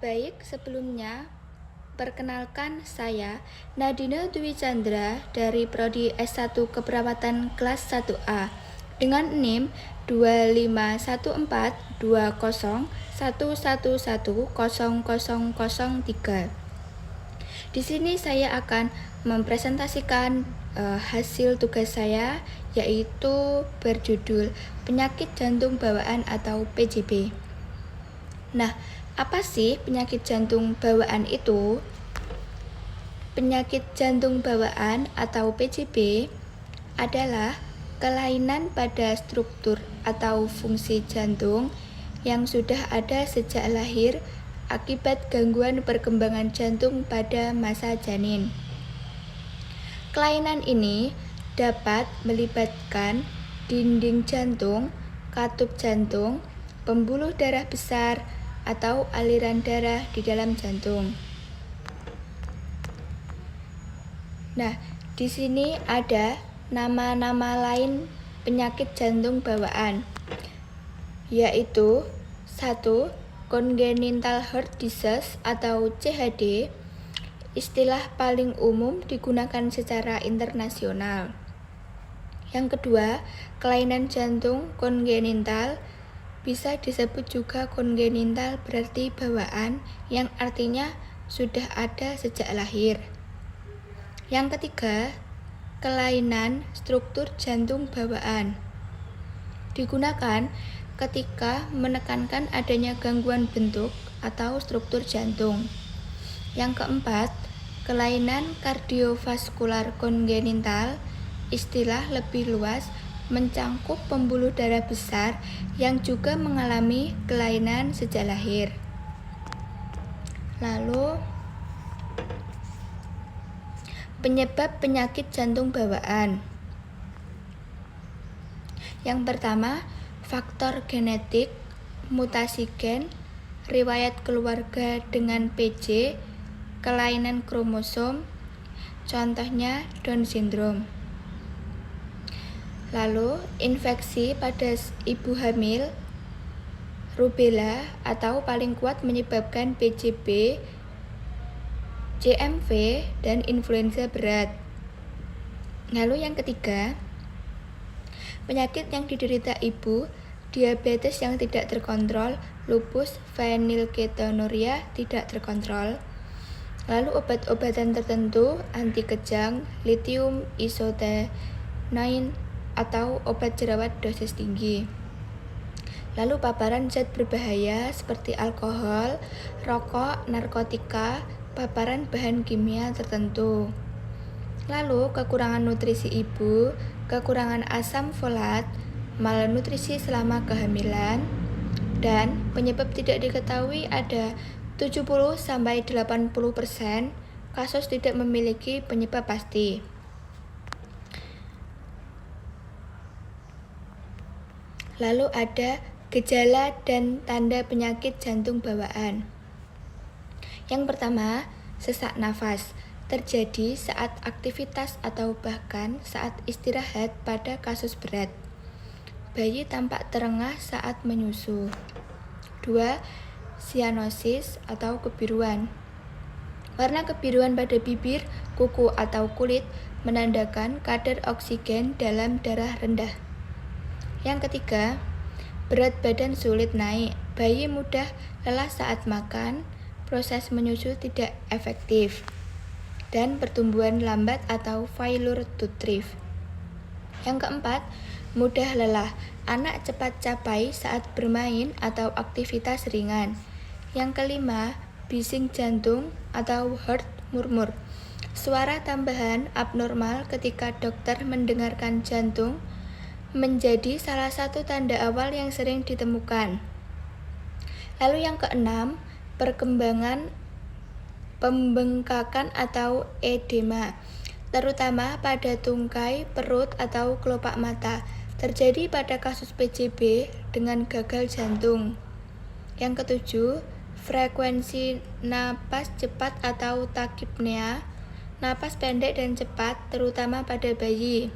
Baik, sebelumnya perkenalkan saya Nadina Dwi Chandra dari Prodi S1 Keperawatan kelas 1A dengan NIM 2512011100003. Di sini saya akan mempresentasikan hasil tugas saya, yaitu berjudul penyakit jantung bawaan atau PJB. Nah, apa sih penyakit jantung bawaan itu? Penyakit jantung bawaan atau PJB adalah kelainan pada struktur atau fungsi jantung yang sudah ada sejak lahir akibat gangguan perkembangan jantung pada masa janin. Kelainan ini dapat melibatkan dinding jantung, katup jantung, pembuluh darah besar, atau aliran darah di dalam jantung. Nah, di sini ada nama-nama lain penyakit jantung bawaan, yaitu 1. Congenital heart disease atau CHD, istilah paling umum digunakan secara internasional. Yang kedua, kelainan jantung kongenital, bisa disebut juga kongenital berarti bawaan, yang artinya sudah ada sejak lahir. Yang ketiga, kelainan struktur jantung bawaan, digunakan ketika menekankan adanya gangguan bentuk atau struktur jantung. Yang keempat, kelainan kardiovaskular kongenital, istilah lebih luas mencangkup pembuluh darah besar yang juga mengalami kelainan sejak lahir. Lalu, penyebab penyakit jantung bawaan. Yang pertama, faktor genetik, mutasi gen, riwayat keluarga dengan PJ, kelainan kromosom, contohnya Down syndrome. Lalu, infeksi pada ibu hamil, rubella atau paling kuat menyebabkan PJB, CMV, dan influenza berat. Lalu yang ketiga, penyakit yang diderita ibu, diabetes yang tidak terkontrol, lupus, phenylketonuria tidak terkontrol. Lalu obat-obatan tertentu, anti kejang, lithium isotoniin, atau obat jerawat dosis tinggi. Lalu paparan zat berbahaya seperti alkohol, rokok, narkotika, paparan bahan kimia tertentu. Lalu kekurangan nutrisi ibu, kekurangan asam folat, malnutrisi selama kehamilan, dan penyebab tidak diketahui ada 70-80% kasus tidak memiliki penyebab pasti. Lalu ada gejala dan tanda penyakit jantung bawaan. Yang pertama, sesak nafas terjadi saat aktivitas atau bahkan saat istirahat pada kasus berat. Bayi tampak terengah saat menyusu. 2. Sianosis atau kebiruan. Warna kebiruan pada bibir, kuku, atau kulit menandakan kadar oksigen dalam darah rendah. Yang ketiga, berat badan sulit naik. Bayi mudah lelah saat makan, proses menyusu tidak efektif, dan pertumbuhan lambat atau failure to thrive. Yang keempat, mudah lelah. Anak cepat capai saat bermain atau aktivitas ringan. Yang kelima, bising jantung atau heart murmur. Suara tambahan abnormal ketika dokter mendengarkan jantung menjadi salah satu tanda awal yang sering ditemukan. Lalu yang keenam, perkembangan pembengkakan atau edema, terutama pada tungkai, perut, atau kelopak mata, terjadi pada kasus PJB dengan gagal jantung. Yang ketujuh, frekuensi napas cepat atau tachypnea, napas pendek dan cepat, terutama pada bayi.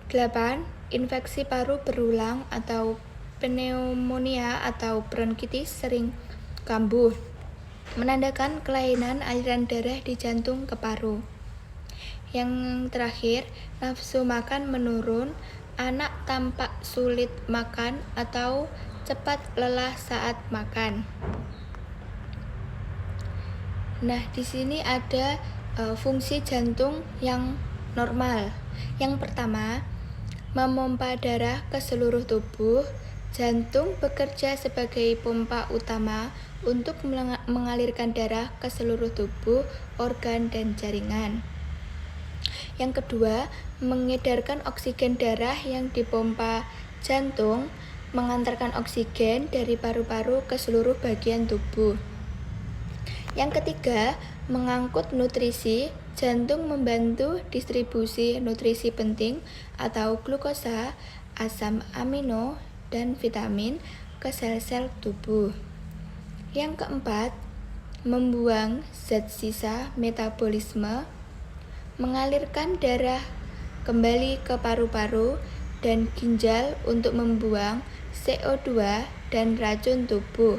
8. Infeksi paru berulang atau pneumonia atau bronkitis sering kambuh, menandakan kelainan aliran darah di jantung ke paru. Yang terakhir, nafsu makan menurun, anak tampak sulit makan atau cepat lelah saat makan. Nah, di sini ada fungsi jantung yang normal. Yang pertama, memompa darah ke seluruh tubuh. Jantung bekerja sebagai pompa utama untuk mengalirkan darah ke seluruh tubuh, organ, dan jaringan. Yang kedua, mengedarkan oksigen darah yang dipompa jantung, mengantarkan oksigen dari paru-paru ke seluruh bagian tubuh. Yang ketiga, mengangkut nutrisi. Jantung membantu distribusi nutrisi penting atau glukosa, asam amino, dan vitamin ke sel-sel tubuh. Yang keempat, membuang zat sisa metabolisme, mengalirkan darah kembali ke paru-paru dan ginjal untuk membuang CO2 dan racun tubuh.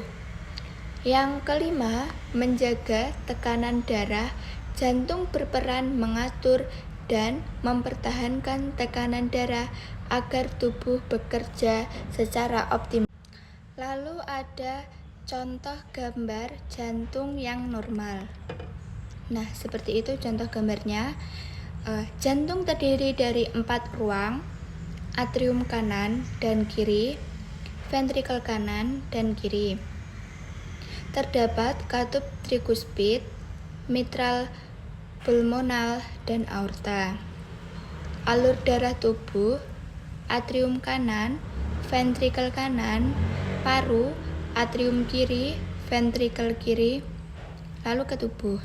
Yang kelima, menjaga tekanan darah. Jantung berperan mengatur dan mempertahankan tekanan darah agar tubuh bekerja secara optimal. Lalu ada contoh gambar jantung yang normal. Nah, seperti itu contoh gambarnya. Jantung terdiri dari 4 ruang, atrium kanan dan kiri, ventrikel kanan dan kiri. Terdapat katup trikuspid, mitral pulmonal, dan aorta. Alur darah tubuh, atrium kanan, ventrikel kanan, paru, atrium kiri, ventrikel kiri, lalu ke tubuh.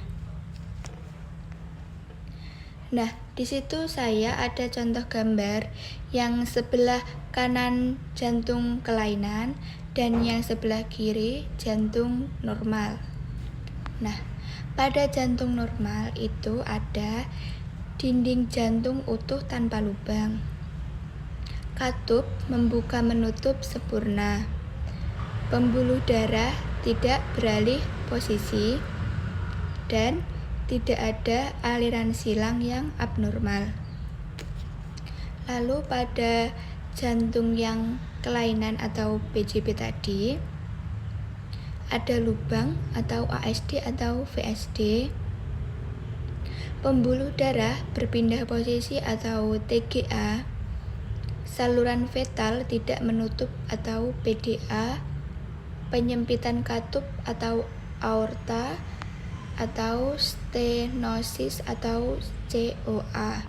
Nah, di situ saya ada contoh gambar yang sebelah kanan jantung kelainan dan yang sebelah kiri jantung normal. Nah, pada jantung normal itu ada dinding jantung utuh tanpa lubang. Katup membuka menutup sempurna. Pembuluh darah tidak beralih posisi dan tidak ada aliran silang yang abnormal. Lalu pada jantung yang kelainan atau PJB tadi ada lubang atau ASD atau VSD. Pembuluh darah berpindah posisi atau TGA. Saluran fetal tidak menutup atau PDA. Penyempitan katup atau aorta atau stenosis atau COA.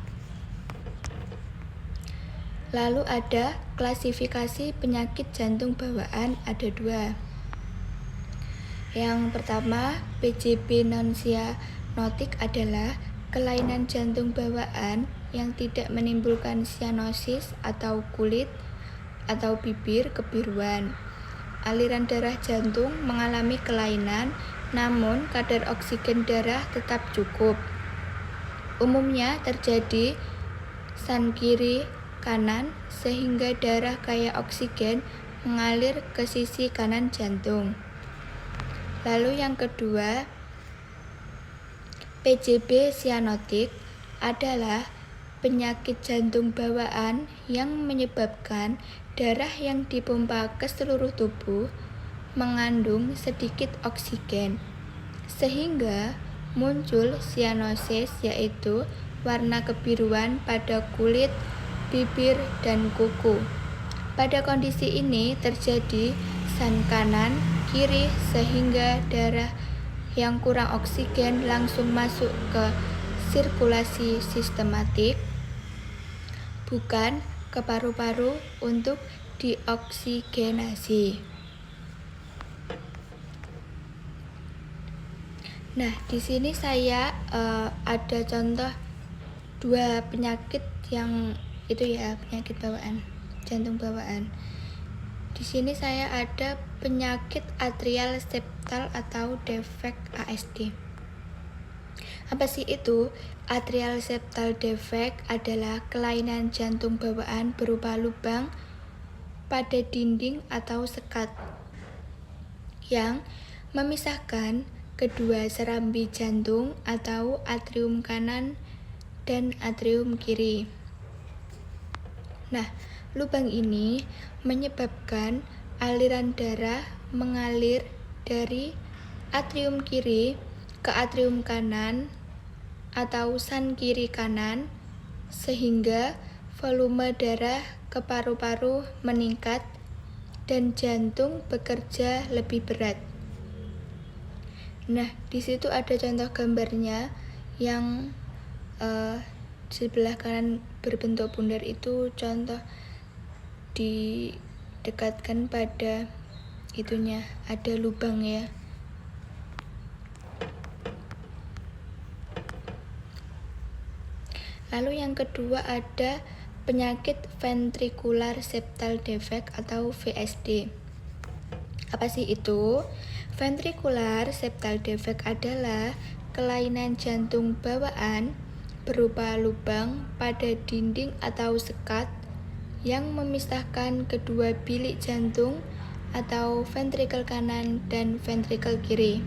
Lalu ada klasifikasi penyakit jantung bawaan, ada 2. Yang pertama, PJB non-cyanotic adalah kelainan jantung bawaan yang tidak menimbulkan cyanosis atau kulit atau bibir kebiruan. Aliran darah jantung mengalami kelainan, namun kadar oksigen darah tetap cukup. Umumnya terjadi san kiri kanan sehingga darah kaya oksigen mengalir ke sisi kanan jantung. Lalu yang kedua, PJB cyanotic adalah penyakit jantung bawaan yang menyebabkan darah yang dipompa ke seluruh tubuh mengandung sedikit oksigen, sehingga muncul cyanosis, yaitu warna kebiruan pada kulit, bibir, dan kuku. Pada kondisi ini terjadi san kanan kiri sehingga darah yang kurang oksigen langsung masuk ke sirkulasi sistematik, bukan ke paru-paru untuk dioksigenasi. Nah, di sini saya ada contoh 2 penyakit yang itu ya, penyakit bawaan, jantung bawaan. Di sini saya ada penyakit atrial septal atau defek ASD. Apa sih itu? Atrial septal defect adalah kelainan jantung bawaan berupa lubang pada dinding atau sekat yang memisahkan kedua serambi jantung atau atrium kanan dan atrium kiri. Nah, lubang ini menyebabkan aliran darah mengalir dari atrium kiri ke atrium kanan atau san kiri kanan, sehingga volume darah ke paru-paru meningkat dan jantung bekerja lebih berat. Nah, di situ ada contoh gambarnya yang sebelah kanan berbentuk bundar itu contoh didekatkan pada itunya, ada lubang ya. Lalu yang kedua ada penyakit ventricular septal defect atau VSD. Apa sih itu? Ventricular septal defect adalah kelainan jantung bawaan berupa lubang pada dinding atau sekat yang memisahkan kedua bilik jantung atau ventrikel kanan dan ventrikel kiri.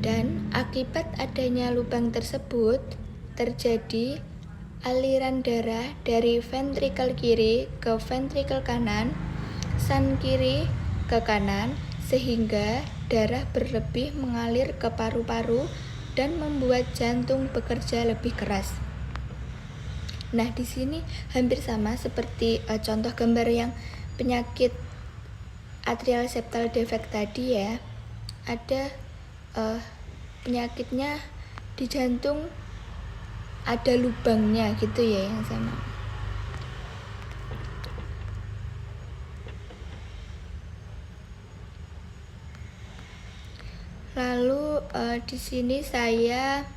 Dan akibat adanya lubang tersebut, terjadi aliran darah dari ventrikel kiri ke ventrikel kanan, san kiri ke kanan, sehingga darah berlebih mengalir ke paru-paru dan membuat jantung bekerja lebih keras. Nah, di sini hampir sama seperti contoh gambar yang penyakit atrial septal defect tadi ya. Ada penyakitnya di jantung ada lubangnya gitu ya, yang sama. Lalu di sini saya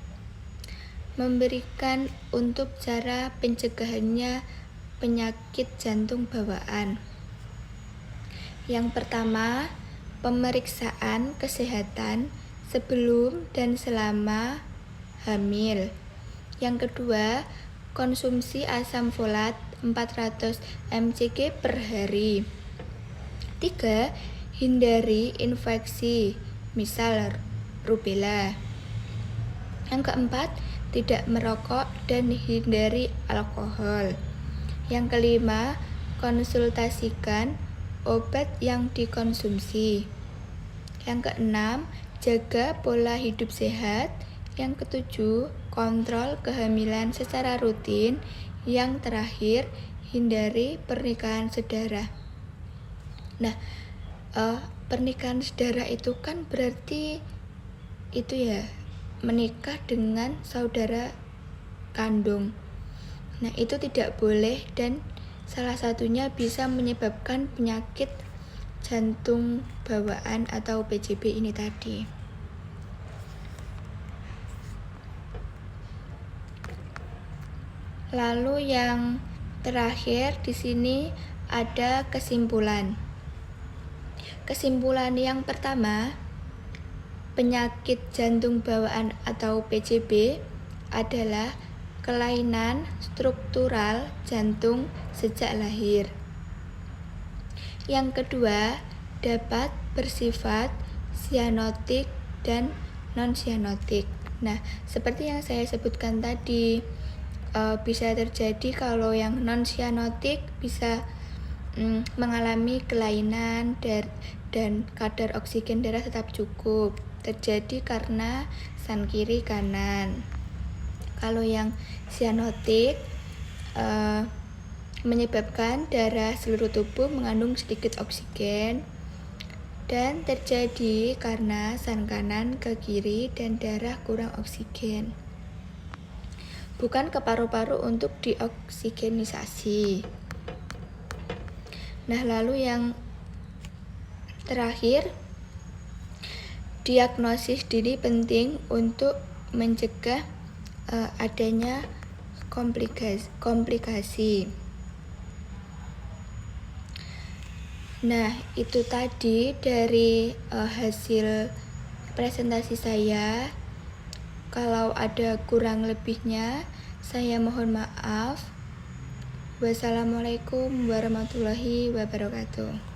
memberikan untuk cara pencegahannya penyakit jantung bawaan. Yang pertama, pemeriksaan kesehatan sebelum dan selama hamil. Yang kedua, konsumsi asam folat 400 mcg per hari. 3. Hindari infeksi, misal rubella. Yang keempat, tidak merokok dan hindari alkohol. Yang kelima, konsultasikan obat yang dikonsumsi. Yang keenam, jaga pola hidup sehat. Yang ketujuh, kontrol kehamilan secara rutin. Yang terakhir, hindari pernikahan sedara. Nah, pernikahan sedara itu kan berarti itu ya, menikah dengan saudara kandung. Nah, itu tidak boleh dan salah satunya bisa menyebabkan penyakit jantung bawaan atau PJB ini tadi. Lalu yang terakhir di sini ada kesimpulan. Kesimpulan yang pertama, penyakit jantung bawaan atau PJB adalah kelainan struktural jantung sejak lahir. Yang kedua, dapat bersifat sianotik dan non-sianotik. Nah, seperti yang saya sebutkan tadi, bisa terjadi kalau yang non-sianotik bisa mengalami kelainan dan kadar oksigen darah tetap cukup, terjadi karena san kiri kanan. Kalau yang sianotik menyebabkan darah seluruh tubuh mengandung sedikit oksigen dan terjadi karena san kanan ke kiri dan darah kurang oksigen, bukan ke paru-paru untuk dioksigenisasi. Nah, lalu yang terakhir, diagnosis dini penting untuk mencegah adanya komplikasi. Nah, itu tadi dari hasil presentasi saya. Kalau ada kurang lebihnya, saya mohon maaf. Wassalamualaikum warahmatullahi wabarakatuh.